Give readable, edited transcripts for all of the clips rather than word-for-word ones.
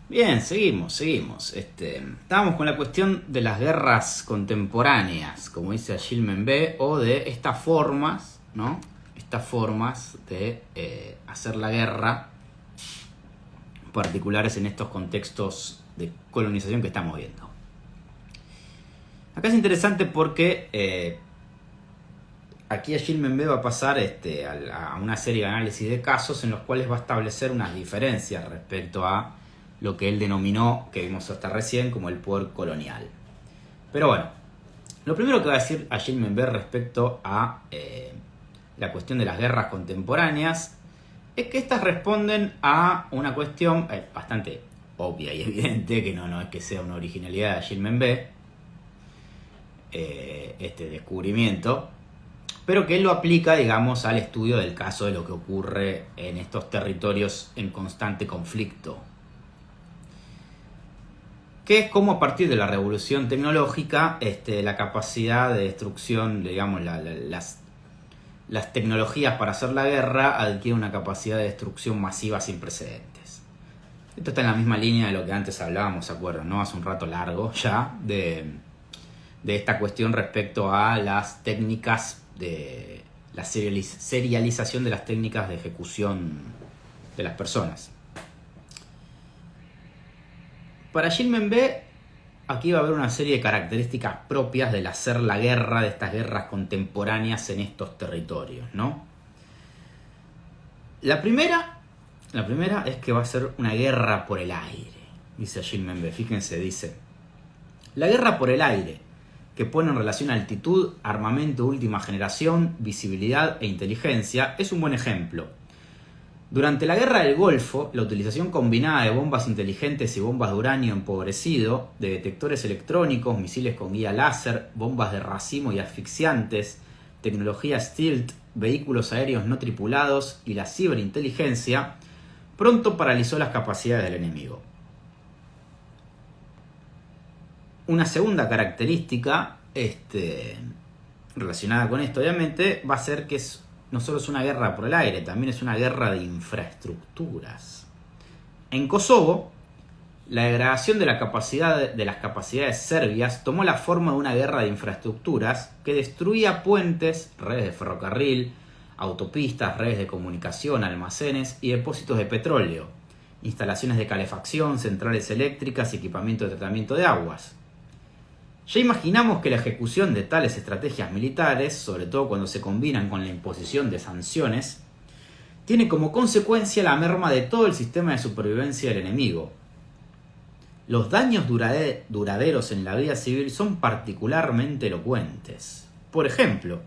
Bien, seguimos. Estábamos con la cuestión de las guerras contemporáneas, como dice Gilles Membé, o de estas formas, ¿no? Estas formas de hacer la guerra, particulares en estos contextos de colonización que estamos viendo. Acá es interesante porque aquí Gilles Membé va a pasar a una serie de análisis de casos en los cuales va a establecer unas diferencias respecto a lo que él denominó, que vimos hasta recién, como el poder colonial. Pero bueno, lo primero que va a decir Gilles Membé respecto a la cuestión de las guerras contemporáneas es que estas responden a una cuestión bastante obvia y evidente, que no es que sea una originalidad de Gilles Membé, este descubrimiento, pero que él lo aplica, digamos, al estudio del caso de lo que ocurre en estos territorios en constante conflicto, que es como a partir de la revolución tecnológica, la capacidad de destrucción, digamos, las tecnologías para hacer la guerra adquieren una capacidad de destrucción masiva sin precedentes. Esto está en la misma línea de lo que antes hablábamos, ¿se acuerdan? ¿No? Hace un rato largo ya de esta cuestión respecto a las técnicas de la serialización de las técnicas de ejecución de las personas. Para Gilles Membé, aquí va a haber una serie de características propias del hacer la guerra, de estas guerras contemporáneas en estos territorios, ¿no? La primera es que va a ser una guerra por el aire, dice Gilles Membé. Fíjense, dice: la guerra por el aire, que pone en relación altitud, armamento última generación, visibilidad e inteligencia, es un buen ejemplo. Durante la Guerra del Golfo, la utilización combinada de bombas inteligentes y bombas de uranio empobrecido, de detectores electrónicos, misiles con guía láser, bombas de racimo y asfixiantes, tecnología stealth, vehículos aéreos no tripulados y la ciberinteligencia, pronto paralizó las capacidades del enemigo. Una segunda característica relacionada con esto, obviamente, va a ser que no solo es una guerra por el aire, también es una guerra de infraestructuras. En Kosovo, la degradación de las capacidades serbias tomó la forma de una guerra de infraestructuras que destruía puentes, redes de ferrocarril, autopistas, redes de comunicación, almacenes y depósitos de petróleo, instalaciones de calefacción, centrales eléctricas y equipamiento de tratamiento de aguas. Ya imaginamos que la ejecución de tales estrategias militares, sobre todo cuando se combinan con la imposición de sanciones, tiene como consecuencia la merma de todo el sistema de supervivencia del enemigo. Los daños duraderos en la vida civil son particularmente elocuentes. Por ejemplo,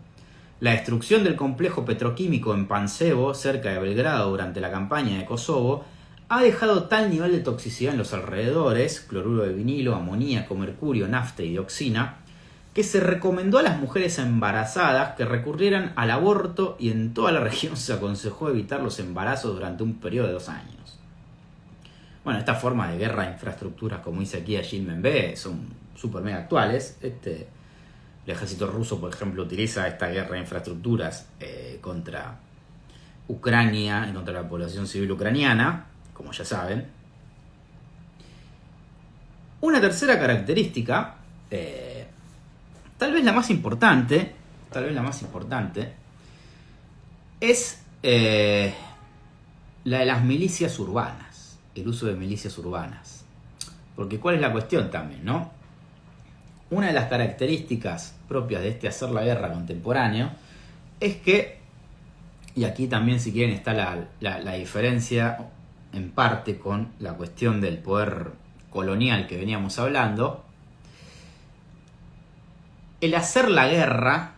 la destrucción del complejo petroquímico en Pančevo, cerca de Belgrado, durante la campaña de Kosovo, ha dejado tal nivel de toxicidad en los alrededores, cloruro de vinilo, amoníaco, mercurio, nafta y dioxina, que se recomendó a las mujeres embarazadas que recurrieran al aborto y en toda la región se aconsejó evitar los embarazos durante un periodo de 2 años. Bueno, estas formas de guerra de infraestructuras, como dice aquí Gilles Membé, son súper mega actuales. El ejército ruso, por ejemplo, utiliza esta guerra de infraestructuras contra Ucrania y contra la población civil ucraniana, como ya saben. Una tercera característica, tal vez la más importante, es la de las milicias urbanas, el uso de milicias urbanas. Porque ¿cuál es la cuestión también, no? Una de las características propias de hacer la guerra contemporáneo es que, y aquí también si quieren está la diferencia en parte con la cuestión del poder colonial que veníamos hablando, el hacer la guerra,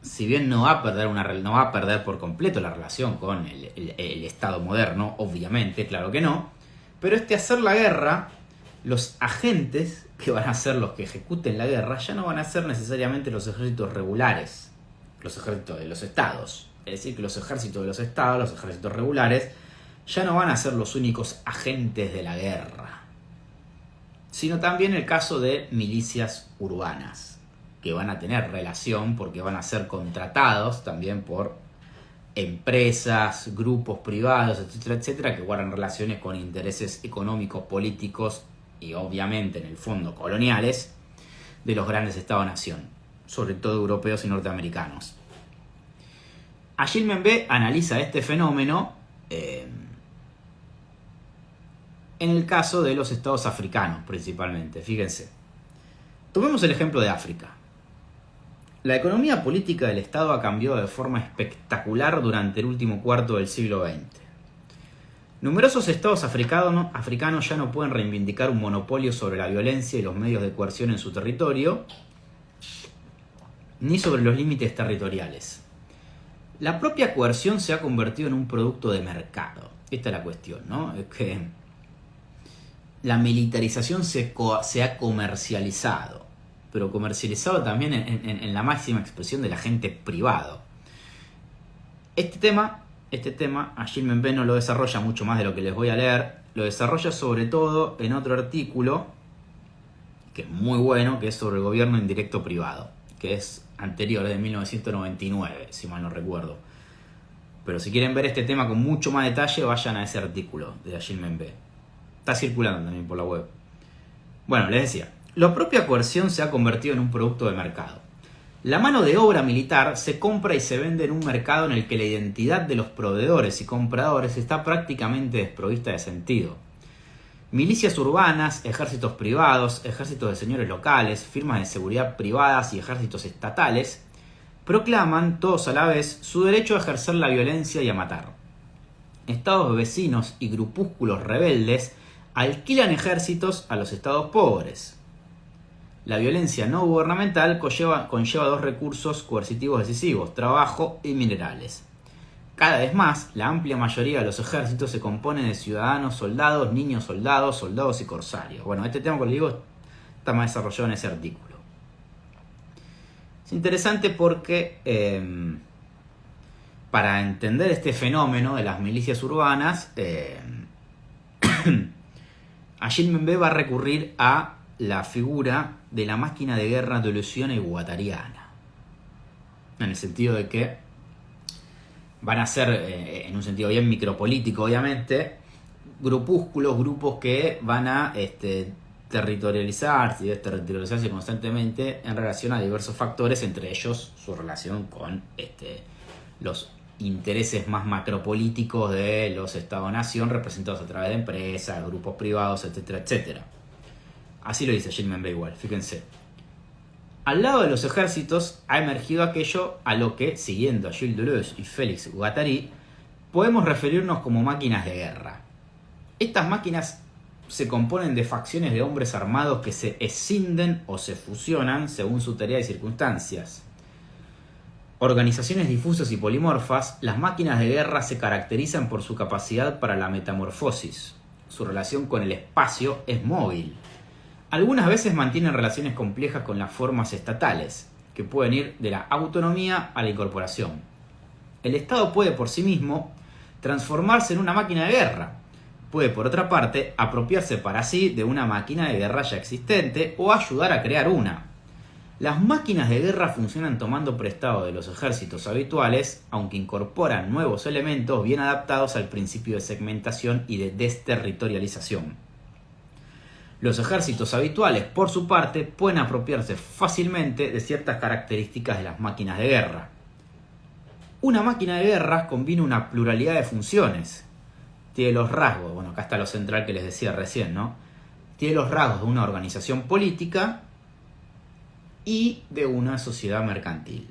si bien no va a perder por completo la relación con el Estado moderno, obviamente, claro que no, pero hacer la guerra, los agentes que van a ser los que ejecuten la guerra ya no van a ser necesariamente los ejércitos regulares, los ejércitos de los estados. Es decir, que los ejércitos de los estados, los ejércitos regulares, ya no van a ser los únicos agentes de la guerra, sino también el caso de milicias urbanas, que van a tener relación porque van a ser contratados también por empresas, grupos privados, etcétera, etcétera, que guardan relaciones con intereses económicos, políticos y obviamente en el fondo coloniales de los grandes estados-nación, sobre todo europeos y norteamericanos. Achille Mbembe analiza este fenómeno en el caso de los estados africanos principalmente. Fíjense, tomemos el ejemplo de África. La economía política del Estado ha cambiado de forma espectacular durante el último cuarto del siglo XX. Numerosos estados africanos ya no pueden reivindicar un monopolio sobre la violencia y los medios de coerción en su territorio, ni sobre los límites territoriales. La propia coerción se ha convertido en un producto de mercado. Esta es la cuestión, ¿no? Es que la militarización se ha comercializado, pero comercializado también en la máxima expresión del agente privado. Este tema Achille Mbembe no lo desarrolla mucho más de lo que les voy a leer, lo desarrolla sobre todo en otro artículo que es muy bueno, que es sobre el gobierno indirecto privado, que es anterior, de 1999, si mal no recuerdo. Pero si quieren ver este tema con mucho más detalle, vayan a ese artículo de Achille Mbembe. Está circulando también por la web. Bueno, les decía, la propia coerción se ha convertido en un producto de mercado. La mano de obra militar se compra y se vende en un mercado en el que la identidad de los proveedores y compradores está prácticamente desprovista de sentido. Milicias urbanas, ejércitos privados, ejércitos de señores locales, firmas de seguridad privadas y ejércitos estatales proclaman, todos a la vez, su derecho a ejercer la violencia y a matar. Estados vecinos y grupúsculos rebeldes alquilan ejércitos a los estados pobres. La violencia no gubernamental conlleva dos recursos coercitivos decisivos: trabajo y minerales. Cada vez más, la amplia mayoría de los ejércitos se compone de ciudadanos soldados, niños soldados, soldados y corsarios. Bueno, este tema, como les digo, está más desarrollado en ese artículo. Es interesante porque para entender este fenómeno de las milicias urbanas, Achille Mbembe va a recurrir a la figura de la máquina de guerra de ilusión guattariana, en el sentido de que van a ser, en un sentido bien micropolítico obviamente, grupos que van a territorializarse y desterritorializarse constantemente en relación a diversos factores, entre ellos su relación con los intereses más macropolíticos de los estados-nación, representados a través de empresas, grupos privados, etcétera, etcétera. Así lo dice Achille Mbembe igual, fíjense. Al lado de los ejércitos ha emergido aquello a lo que, siguiendo a Gilles Deleuze y Félix Guattari, podemos referirnos como máquinas de guerra. Estas máquinas se componen de facciones de hombres armados que se escinden o se fusionan según su tarea y circunstancias. Organizaciones difusas y polimorfas, las máquinas de guerra se caracterizan por su capacidad para la metamorfosis. Su relación con el espacio es móvil. Algunas veces mantienen relaciones complejas con las formas estatales, que pueden ir de la autonomía a la incorporación. El Estado puede por sí mismo transformarse en una máquina de guerra. Puede, por otra parte, apropiarse para sí de una máquina de guerra ya existente o ayudar a crear una. Las máquinas de guerra funcionan tomando prestado de los ejércitos habituales, aunque incorporan nuevos elementos bien adaptados al principio de segmentación y de desterritorialización. Los ejércitos habituales, por su parte, pueden apropiarse fácilmente de ciertas características de las máquinas de guerra. Una máquina de guerra combina una pluralidad de funciones. Tiene los rasgos, bueno, acá está lo central que les decía recién, ¿no? Tiene los rasgos de una organización política y de una sociedad mercantil.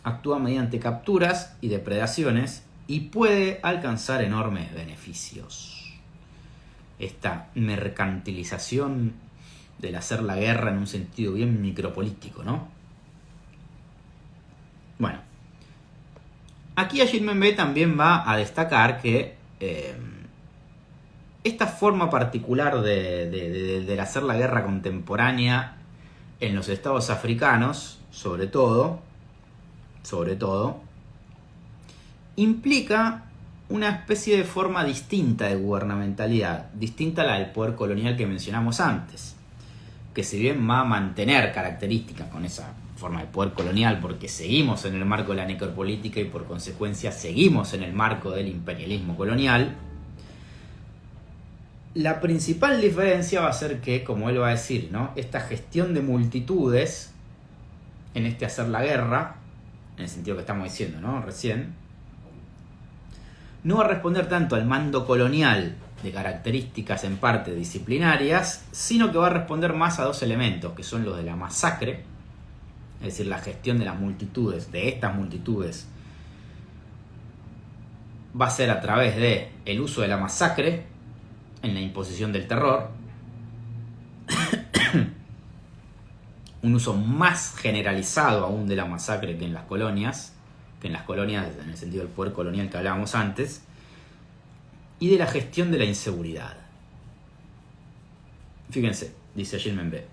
Actúa mediante capturas y depredaciones y puede alcanzar enormes beneficios. Esta mercantilización del hacer la guerra en un sentido bien micropolítico, ¿no? Bueno, aquí Achille Mbembe también va a destacar que esta forma particular de hacer la guerra contemporánea en los estados africanos, sobre todo, implica una especie de forma distinta de gubernamentalidad, distinta a la del poder colonial que mencionamos antes. que si bien va a mantener características con esa forma de poder colonial, porque seguimos en el marco de la necropolítica y por consecuencia seguimos en el marco del imperialismo colonial, la principal diferencia va a ser que, como él va a decir, ¿no?, esta gestión de multitudes, en este hacer la guerra, en el sentido que estamos diciendo, ¿no?, recién, no va a responder tanto al mando colonial de características en parte disciplinarias, sino que va a responder más a dos elementos, que son los de la masacre, es decir, la gestión de las multitudes, de estas multitudes, va a ser a través de el uso de la masacre en la imposición del terror, un uso más generalizado aún de la masacre que en las colonias en el sentido del poder colonial que hablábamos antes, y de la gestión de la inseguridad. Fíjense, dice Gilles Membe,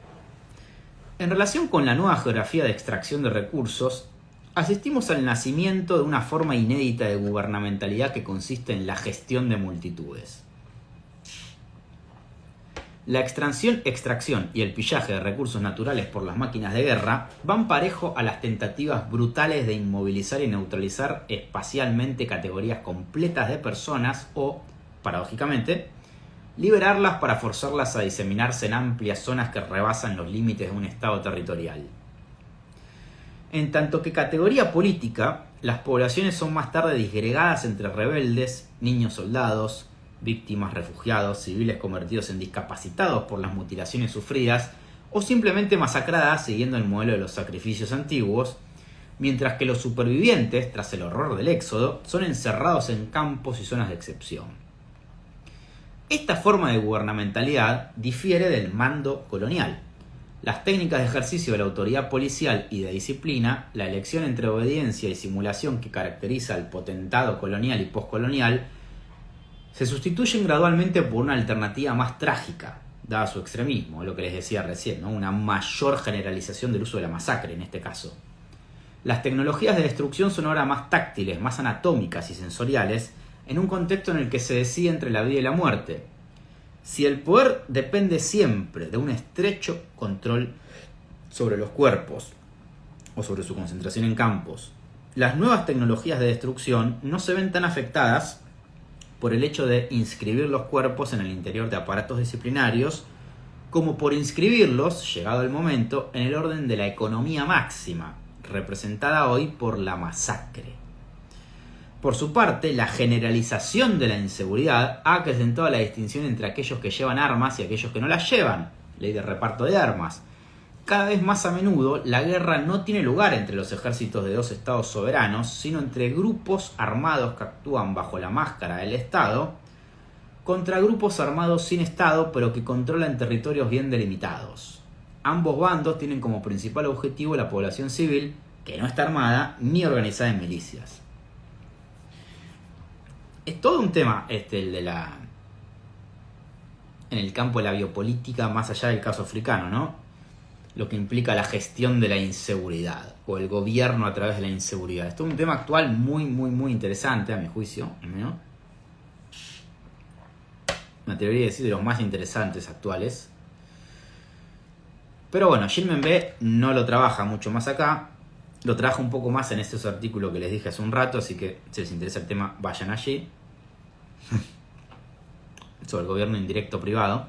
en relación con la nueva geografía de extracción de recursos, asistimos al nacimiento de una forma inédita de gubernamentalidad que consiste en la gestión de multitudes. La extracción y el pillaje de recursos naturales por las máquinas de guerra van parejo a las tentativas brutales de inmovilizar y neutralizar espacialmente categorías completas de personas o, paradójicamente, liberarlas para forzarlas a diseminarse en amplias zonas que rebasan los límites de un estado territorial. En tanto que categoría política, las poblaciones son más tarde disgregadas entre rebeldes, niños soldados, víctimas, refugiados, civiles convertidos en discapacitados por las mutilaciones sufridas o simplemente masacradas siguiendo el modelo de los sacrificios antiguos, mientras que los supervivientes, tras el horror del éxodo, son encerrados en campos y zonas de excepción. Esta forma de gubernamentalidad difiere del mando colonial. Las técnicas de ejercicio de la autoridad policial y de disciplina, la elección entre obediencia y simulación que caracteriza al potentado colonial y poscolonial, se sustituyen gradualmente por una alternativa más trágica, dada su extremismo, lo que les decía recién, ¿no?, una mayor generalización del uso de la masacre en este caso. Las tecnologías de destrucción son ahora más táctiles, más anatómicas y sensoriales, en un contexto en el que se decide entre la vida y la muerte. Si el poder depende siempre de un estrecho control sobre los cuerpos o sobre su concentración en campos, las nuevas tecnologías de destrucción no se ven tan afectadas por el hecho de inscribir los cuerpos en el interior de aparatos disciplinarios, como por inscribirlos, llegado el momento, en el orden de la economía máxima, representada hoy por la masacre. Por su parte, la generalización de la inseguridad ha acrecentado la distinción entre aquellos que llevan armas y aquellos que no las llevan, ley de reparto de armas. Cada vez más a menudo, la guerra no tiene lugar entre los ejércitos de dos estados soberanos, sino entre grupos armados que actúan bajo la máscara del Estado, contra grupos armados sin Estado, pero que controlan territorios bien delimitados. Ambos bandos tienen como principal objetivo la población civil, que no está armada ni organizada en milicias. Es todo un tema el de en el campo de la biopolítica, más allá del caso africano, ¿no? Lo que implica la gestión de la inseguridad o el gobierno a través de la inseguridad. Esto es un tema actual muy, muy, muy interesante, a mi juicio, ¿no? Me atrevería a decir de los más interesantes actuales. Pero bueno, Gilles Membe no lo trabaja mucho más acá. Lo trabaja un poco más en estos artículos que les dije hace un rato, así que si les interesa el tema, vayan allí. Sobre el gobierno indirecto privado.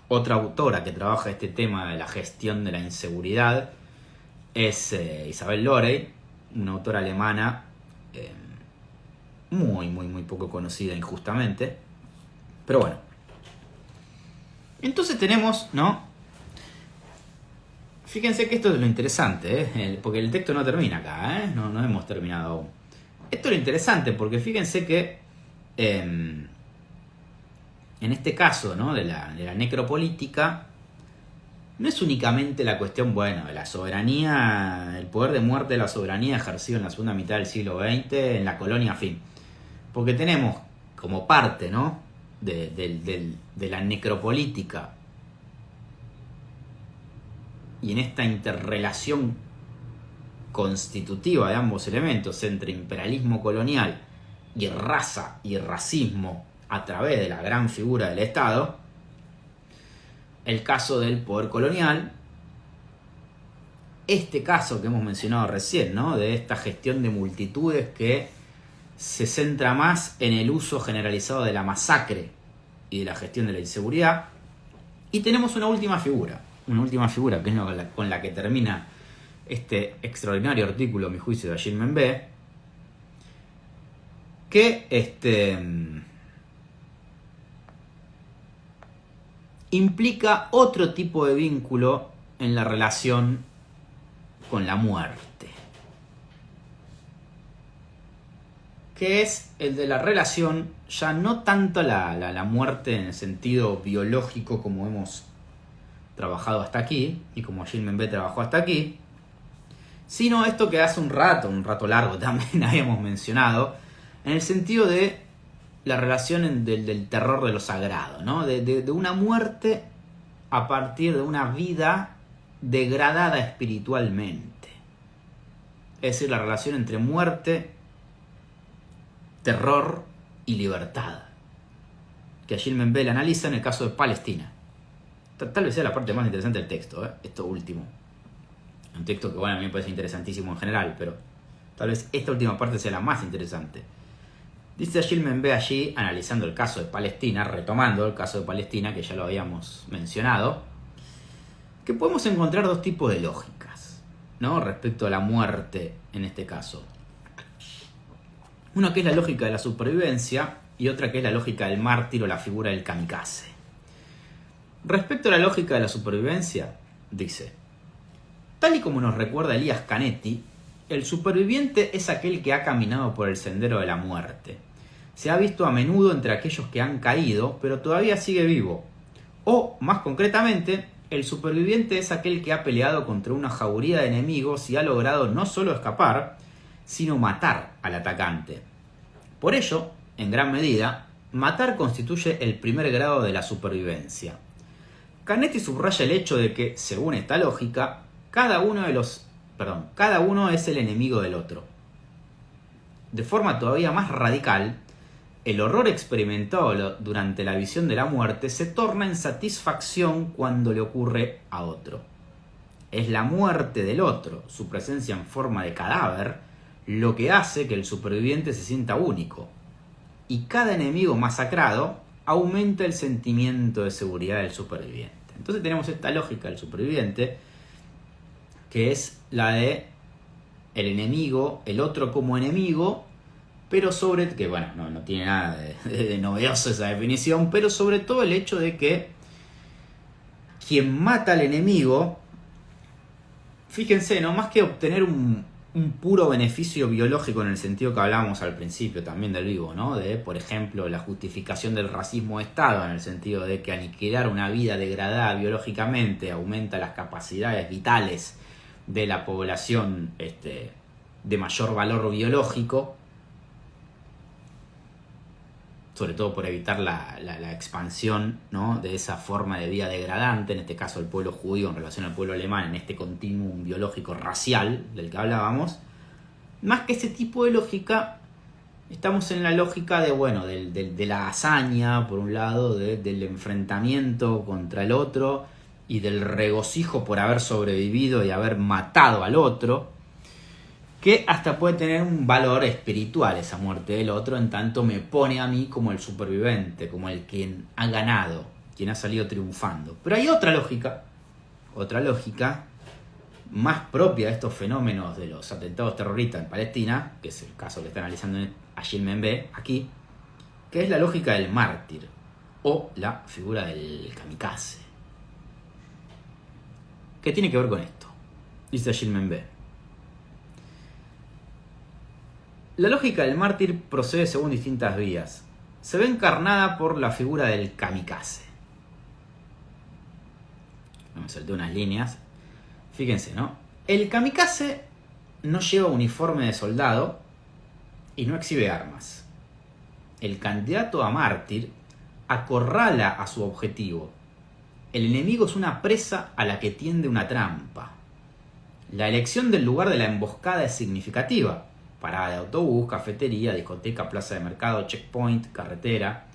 Otra autora que trabaja este tema de la gestión de la inseguridad es Isabel Lorey, una autora alemana muy, muy, muy poco conocida injustamente. Pero bueno. Entonces tenemos, ¿no? Fíjense que esto es lo interesante, porque el texto no termina acá, no hemos terminado aún. Esto es lo interesante porque fíjense que en este caso, ¿no?, de la necropolítica, no es únicamente la cuestión, bueno, de la soberanía, el poder de muerte de la soberanía ejercido en la segunda mitad del siglo XX en la colonia, fin. Porque tenemos como parte, ¿no?, de la necropolítica y en esta interrelación constitutiva de ambos elementos entre imperialismo colonial y raza y racismo a través de la gran figura del Estado, el caso del poder colonial, este caso que hemos mencionado recién, ¿no? De esta gestión de multitudes que se centra más en el uso generalizado de la masacre y de la gestión de la inseguridad. Y tenemos una última figura que es con la que termina este extraordinario artículo, a mi juicio, de Achille Mbembe, que implica otro tipo de vínculo en la relación con la muerte, que es el de la relación, ya no tanto la muerte en el sentido biológico como hemos trabajado hasta aquí, y como Achille Mbembe trabajó hasta aquí, sino esto que hace un rato largo también habíamos mencionado, en el sentido de la relación del terror de lo sagrado, ¿no? De una muerte a partir de una vida degradada espiritualmente. Es decir, la relación entre muerte, terror y libertad, que Achille Mbembe la analiza en el caso de Palestina. Tal vez sea la parte más interesante del texto, esto último. Un texto que, bueno, a mí me parece interesantísimo en general, pero tal vez esta última parte sea la más interesante. Dice Achille Mbembe allí, analizando el caso de Palestina, retomando el caso de Palestina, que ya lo habíamos mencionado, que podemos encontrar dos tipos de lógicas, ¿no? Respecto a la muerte en este caso. Una que es la lógica de la supervivencia y otra que es la lógica del mártir o la figura del kamikaze. Respecto a la lógica de la supervivencia, dice: tal y como nos recuerda Elias Canetti, el superviviente es aquel que ha caminado por el sendero de la muerte. Se ha visto a menudo entre aquellos que han caído, pero todavía sigue vivo. O, más concretamente, el superviviente es aquel que ha peleado contra una jauría de enemigos y ha logrado no solo escapar, sino matar al atacante. Por ello, en gran medida, matar constituye el primer grado de la supervivencia. Canetti subraya el hecho de que, según esta lógica, cada uno es el enemigo del otro. De forma todavía más radical, el horror experimentado durante la visión de la muerte se torna en satisfacción cuando le ocurre a otro. Es la muerte del otro, su presencia en forma de cadáver, lo que hace que el superviviente se sienta único. Y cada enemigo masacrado aumenta el sentimiento de seguridad del superviviente. Entonces tenemos esta lógica del superviviente, que es la de el enemigo, el otro como enemigo, pero que bueno, no tiene nada de novedoso esa definición, pero sobre todo el hecho de que quien mata al enemigo, fíjense, no más que obtener un puro beneficio biológico en el sentido que hablábamos al principio también del vivo, ¿no? De, por ejemplo, la justificación del racismo de Estado, en el sentido de que aniquilar una vida degradada biológicamente aumenta las capacidades vitales de la población de mayor valor biológico, sobre todo por evitar la expansión, ¿no? De esa forma de vida degradante, en este caso el pueblo judío en relación al pueblo alemán, en este continuum biológico racial del que hablábamos. Más que ese tipo de lógica, estamos en la lógica de la hazaña, por un lado, del enfrentamiento contra el otro y del regocijo por haber sobrevivido y haber matado al otro, que hasta puede tener un valor espiritual esa muerte del otro, en tanto me pone a mí como el superviviente, como el quien ha ganado, quien ha salido triunfando. Pero hay otra lógica más propia de estos fenómenos de los atentados terroristas en Palestina, que es el caso que está analizando Achille Mbembe aquí, que es la lógica del mártir o la figura del kamikaze. ¿Qué tiene que ver con esto? Dice Achille Mbembe: la lógica del mártir procede según distintas vías. Se ve encarnada por la figura del kamikaze. Me salté unas líneas. Fíjense, ¿no? El kamikaze no lleva uniforme de soldado y no exhibe armas. El candidato a mártir acorrala a su objetivo. El enemigo es una presa a la que tiende una trampa. La elección del lugar de la emboscada es significativa. Parada de autobús, cafetería, discoteca, plaza de mercado, checkpoint, carretera.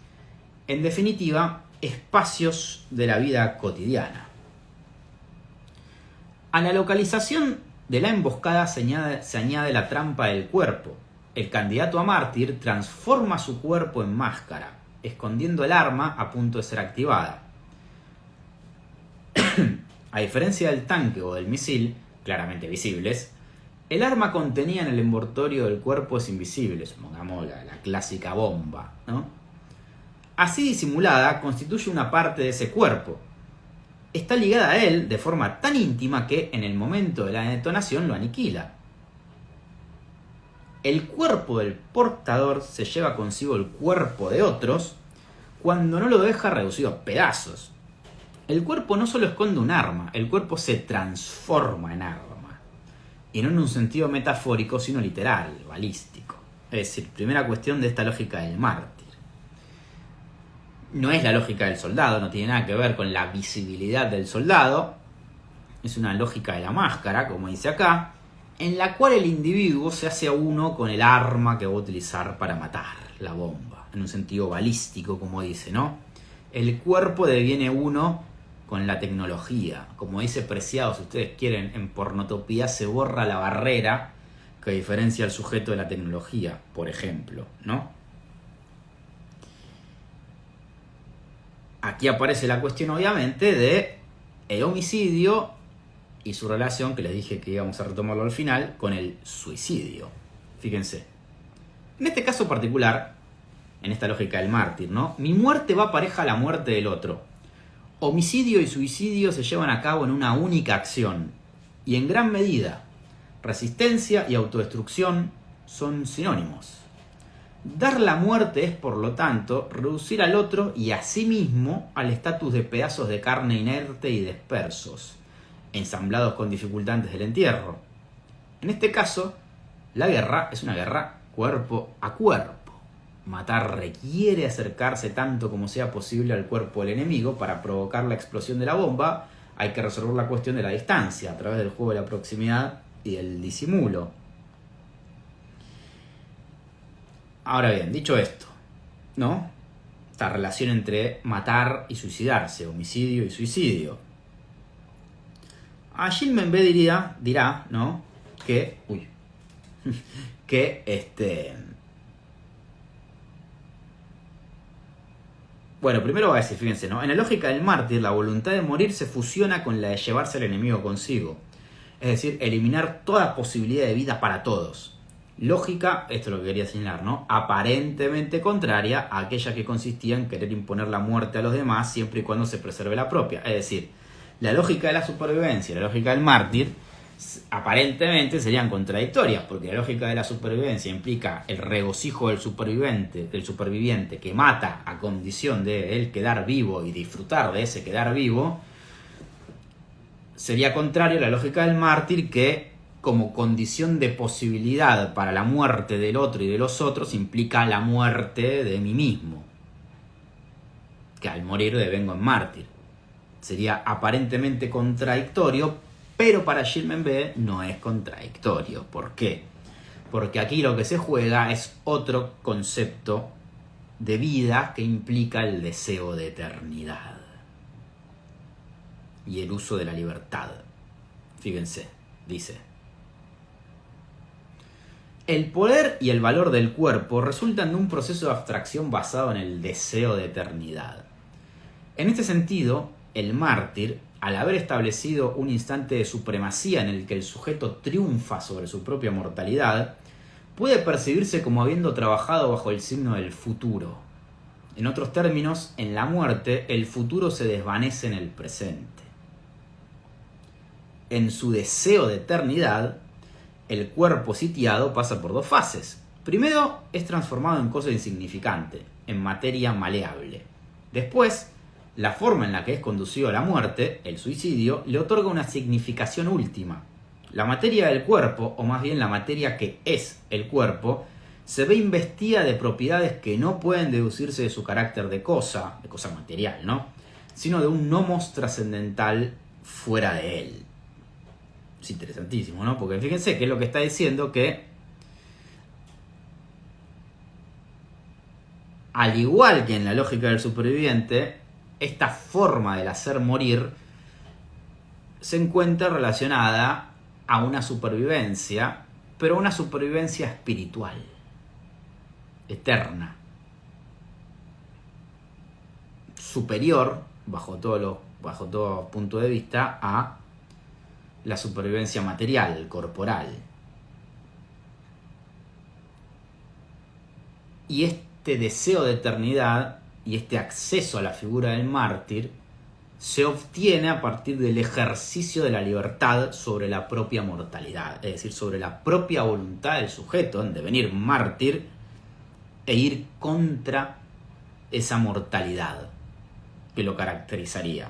En definitiva, espacios de la vida cotidiana. A la localización de la emboscada se añade la trampa del cuerpo. El candidato a mártir transforma su cuerpo en máscara, escondiendo el arma a punto de ser activada. A diferencia del tanque o del misil, claramente visibles, el arma contenida en el envoltorio del cuerpo es invisible, supongamos la clásica bomba, ¿no? Así disimulada, constituye una parte de ese cuerpo. Está ligada a él de forma tan íntima que en el momento de la detonación lo aniquila. El cuerpo del portador se lleva consigo el cuerpo de otros cuando no lo deja reducido a pedazos. El cuerpo no solo esconde un arma, el cuerpo se transforma en arma. Y no en un sentido metafórico, sino literal, balístico. Es decir, primera cuestión de esta lógica del mártir. No es la lógica del soldado, no tiene nada que ver con la visibilidad del soldado. Es una lógica de la máscara, como dice acá, en la cual el individuo se hace uno con el arma que va a utilizar para matar, la bomba. En un sentido balístico, como dice, ¿no? El cuerpo deviene uno con la tecnología. Como dice Preciado, si ustedes quieren, en Pornotopía se borra la barrera que diferencia al sujeto de la tecnología, por ejemplo, ¿no? Aquí aparece la cuestión, obviamente, de el homicidio y su relación, que les dije que íbamos a retomarlo al final, con el suicidio. Fíjense. En este caso particular, en esta lógica del mártir, ¿no? Mi muerte va pareja a la muerte del otro. Homicidio y suicidio se llevan a cabo en una única acción. Y en gran medida, resistencia y autodestrucción son sinónimos. Dar la muerte es, por lo tanto, reducir al otro y a sí mismo al estatus de pedazos de carne inerte y dispersos, ensamblados con dificultad antes del entierro. En este caso, la guerra es una guerra cuerpo a cuerpo. Matar requiere acercarse tanto como sea posible al cuerpo del enemigo para provocar la explosión de la bomba. Hay que resolver la cuestión de la distancia a través del juego de la proximidad y el disimulo. Ahora bien, dicho esto, ¿no? Esta relación entre matar y suicidarse, homicidio y suicidio. A Gilman B dirá, ¿no? Que bueno, primero va a decir, fíjense, ¿no? En la lógica del mártir, la voluntad de morir se fusiona con la de llevarse al enemigo consigo. Es decir, eliminar toda posibilidad de vida para todos. Lógica, esto es lo que quería señalar, ¿no? Aparentemente contraria a aquella que consistía en querer imponer la muerte a los demás siempre y cuando se preserve la propia. Es decir, la lógica de la supervivencia y la lógica del mártir aparentemente serían contradictorias, porque la lógica de la supervivencia implica el regocijo del superviviente que mata a condición de él quedar vivo y disfrutar de ese quedar vivo. Sería contrario a la lógica del mártir, que como condición de posibilidad para la muerte del otro y de los otros implica la muerte de mí mismo, que al morir devengo en mártir. Sería aparentemente contradictorio, pero para Gilman B no es contradictorio. ¿Por qué? Porque aquí lo que se juega es otro concepto de vida que implica el deseo de eternidad y el uso de la libertad. Fíjense, dice: el poder y el valor del cuerpo resultan de un proceso de abstracción basado en el deseo de eternidad. En este sentido, el mártir, al haber establecido un instante de supremacía en el que el sujeto triunfa sobre su propia mortalidad, puede percibirse como habiendo trabajado bajo el signo del futuro. En otros términos, en la muerte, el futuro se desvanece en el presente. En su deseo de eternidad, el cuerpo sitiado pasa por dos fases. Primero, es transformado en cosa insignificante, en materia maleable. Después, la forma en la que es conducido a la muerte, el suicidio, le otorga una significación última. La materia del cuerpo, o más bien la materia que es el cuerpo, se ve investida de propiedades que no pueden deducirse de su carácter de cosa material, ¿no? Sino de un nomos trascendental fuera de él. Es interesantísimo, ¿no? Porque fíjense que es lo que está diciendo, que al igual que en la lógica del superviviente, esta forma del hacer morir se encuentra relacionada a una supervivencia, pero una supervivencia espiritual, eterna, superior, bajo todo punto de vista, a la supervivencia material, corporal. Y este deseo de eternidad y este acceso a la figura del mártir se obtiene a partir del ejercicio de la libertad sobre la propia mortalidad, es decir, sobre la propia voluntad del sujeto en devenir mártir e ir contra esa mortalidad que lo caracterizaría.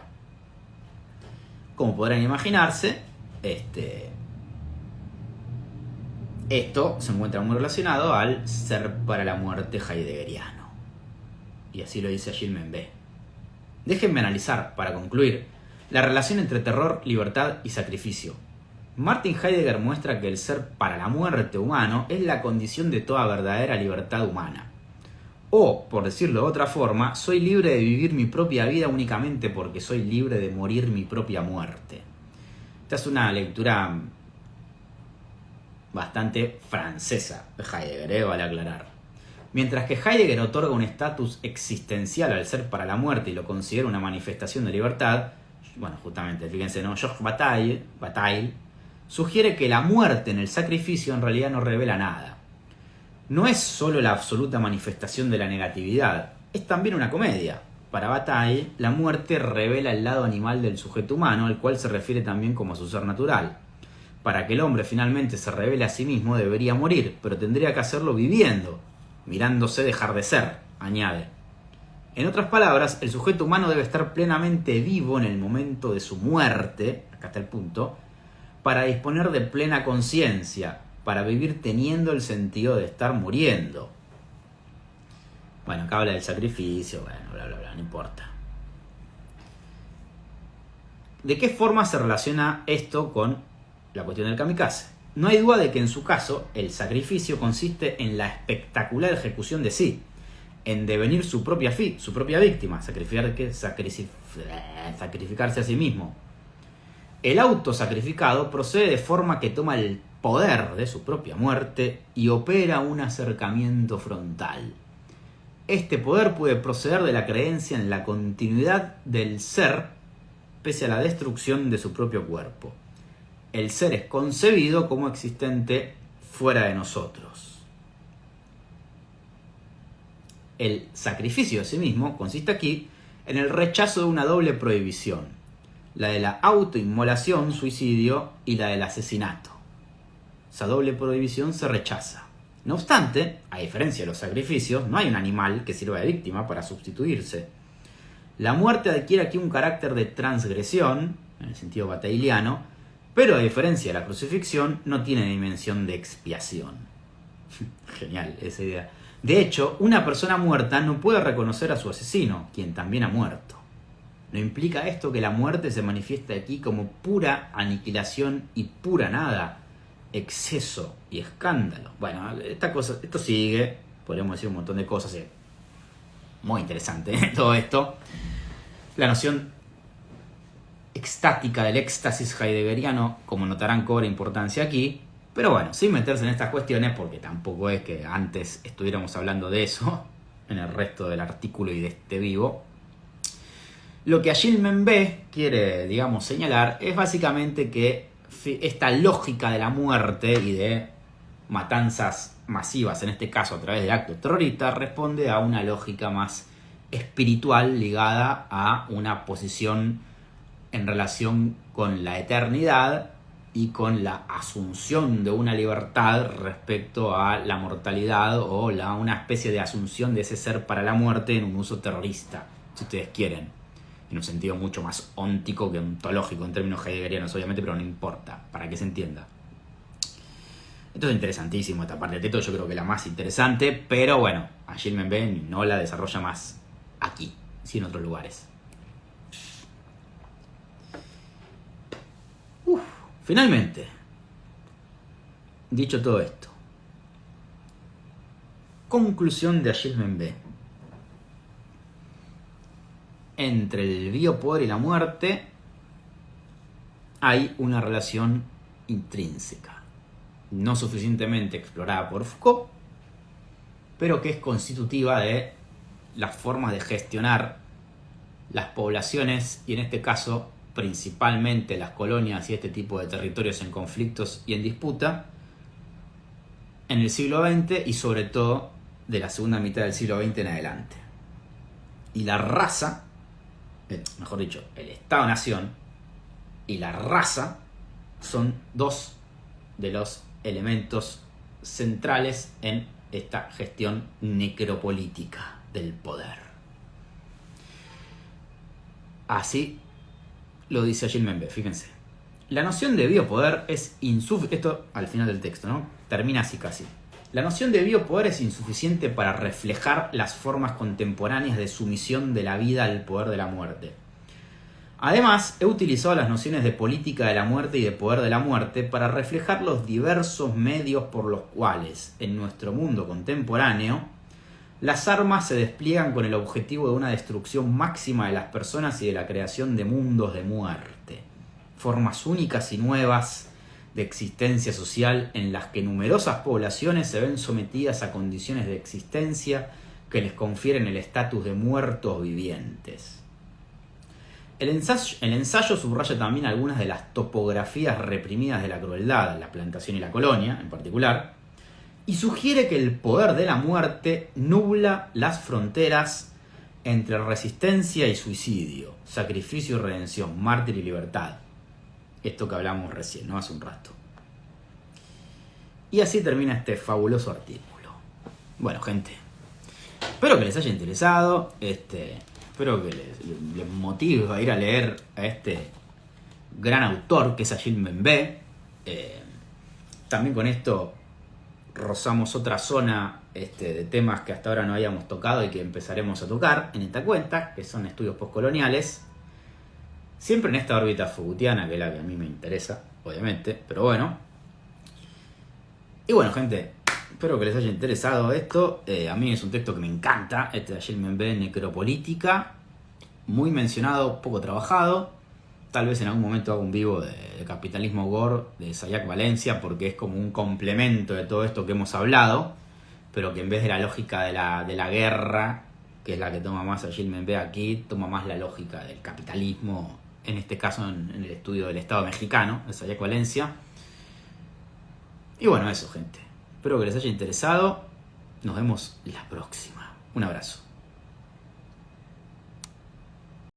Como podrán imaginarse, esto se encuentra muy relacionado al ser para la muerte heideggeriano. Y así lo dice Gilles Membé. Déjenme analizar, para concluir, la relación entre terror, libertad y sacrificio. Martin Heidegger muestra que el ser para la muerte humano es la condición de toda verdadera libertad humana. O, por decirlo de otra forma, soy libre de vivir mi propia vida únicamente porque soy libre de morir mi propia muerte. Esta es una lectura bastante francesa de Heidegger, vale aclarar. Mientras que Heidegger otorga un estatus existencial al ser para la muerte y lo considera una manifestación de libertad, bueno, justamente, fíjense, ¿no? Georges Bataille sugiere que la muerte en el sacrificio en realidad no revela nada. No es solo la absoluta manifestación de la negatividad, es también una comedia. Para Bataille, la muerte revela el lado animal del sujeto humano, al cual se refiere también como a su ser natural. Para que el hombre finalmente se revele a sí mismo debería morir, pero tendría que hacerlo viviendo, mirándose dejar de ser, añade. En otras palabras, el sujeto humano debe estar plenamente vivo en el momento de su muerte, acá está el punto, para disponer de plena conciencia, para vivir teniendo el sentido de estar muriendo. Bueno, acá habla del sacrificio, bueno, bla, bla, bla, no importa. ¿De qué forma se relaciona esto con la cuestión del kamikaze? No hay duda de que en su caso, el sacrificio consiste en la espectacular ejecución de sí, en devenir su propia víctima, sacrificarse a sí mismo. El autosacrificado procede de forma que toma el poder de su propia muerte y opera un acercamiento frontal. Este poder puede proceder de la creencia en la continuidad del ser pese a la destrucción de su propio cuerpo. El ser es concebido como existente fuera de nosotros. El sacrificio de sí mismo consiste aquí en el rechazo de una doble prohibición, la de la autoinmolación, suicidio, y la del asesinato. Esa doble prohibición se rechaza. No obstante, a diferencia de los sacrificios, no hay un animal que sirva de víctima para sustituirse. La muerte adquiere aquí un carácter de transgresión, en el sentido batailiano, pero a diferencia de la crucifixión, no tiene dimensión de expiación. Genial esa idea. De hecho, una persona muerta no puede reconocer a su asesino, quien también ha muerto. ¿No implica esto que la muerte se manifiesta aquí como pura aniquilación y pura nada? Exceso y escándalo. Bueno, esto sigue, podríamos decir un montón de cosas. Muy interesante todo esto. La noción extática del éxtasis heideggeriano, como notarán, cobra importancia aquí. Pero bueno, sin meterse en estas cuestiones, porque tampoco es que antes estuviéramos hablando de eso en el resto del artículo y de este vivo. Lo que Gilles Membé quiere, digamos, señalar es básicamente que esta lógica de la muerte y de matanzas masivas, en este caso a través del acto terrorista, responde a una lógica más espiritual ligada a una posición en relación con la eternidad y con la asunción de una libertad respecto a la mortalidad o una especie de asunción de ese ser para la muerte en un uso terrorista, si ustedes quieren, en un sentido mucho más óntico que ontológico en términos heideggerianos, obviamente, pero no importa, para que se entienda. Esto es interesantísimo, esta parte de Teto, yo creo que la más interesante, pero bueno, a Gilles Membé no la desarrolla más aquí, sí en otros lugares. Finalmente, dicho todo esto, conclusión de Gilles Membé. entre el biopoder y la muerte hay una relación intrínseca, no suficientemente explorada por Foucault, pero que es constitutiva de las formas de gestionar las poblaciones, y en este caso principalmente las colonias y este tipo de territorios en conflictos y en disputa, en el siglo XX y sobre todo de la segunda mitad del siglo XX en adelante. Y la raza, mejor dicho, el Estado-Nación y la raza son dos de los elementos centrales en esta gestión necropolítica del poder. Así lo dice Gilles Membe, fíjense. La noción de biopoder es insuficiente. Esto al final del texto, ¿no? Termina así casi. La noción de biopoder es insuficiente para reflejar las formas contemporáneas de sumisión de la vida al poder de la muerte. Además, he utilizado las nociones de política de la muerte y de poder de la muerte para reflejar los diversos medios por los cuales, en nuestro mundo contemporáneo, las armas se despliegan con el objetivo de una destrucción máxima de las personas y de la creación de mundos de muerte, formas únicas y nuevas de existencia social en las que numerosas poblaciones se ven sometidas a condiciones de existencia que les confieren el estatus de muertos vivientes. El ensayo subraya también algunas de las topografías reprimidas de la crueldad, la plantación y la colonia en particular, y sugiere que el poder de la muerte nubla las fronteras entre resistencia y suicidio, sacrificio y redención, mártir y libertad. Esto que hablamos recién, ¿no? Hace un rato. Y así termina este fabuloso artículo. Bueno, gente, espero que les haya interesado. Espero que les motive a ir a leer a este gran autor que es Gilles Membe. También con esto rozamos otra zona de temas que hasta ahora no habíamos tocado y que empezaremos a tocar en esta cuenta, que son estudios postcoloniales. Siempre en esta órbita Foucaultiana, que es la que a mí me interesa, obviamente, pero bueno. Y bueno, gente, espero que les haya interesado esto. A mí es un texto que me encanta, este de Gilles Membe, Necropolítica. Muy mencionado, poco trabajado. Tal vez en algún momento haga un vivo de Capitalismo Gore de Sayak Valencia, porque es como un complemento de todo esto que hemos hablado, pero que en vez de la lógica de la guerra, que es la que toma más a Gilles Membe aquí, toma más la lógica del capitalismo, en este caso en el estudio del Estado mexicano, de Sayak Valencia. Y bueno, eso, gente. Espero que les haya interesado. Nos vemos la próxima. Un abrazo.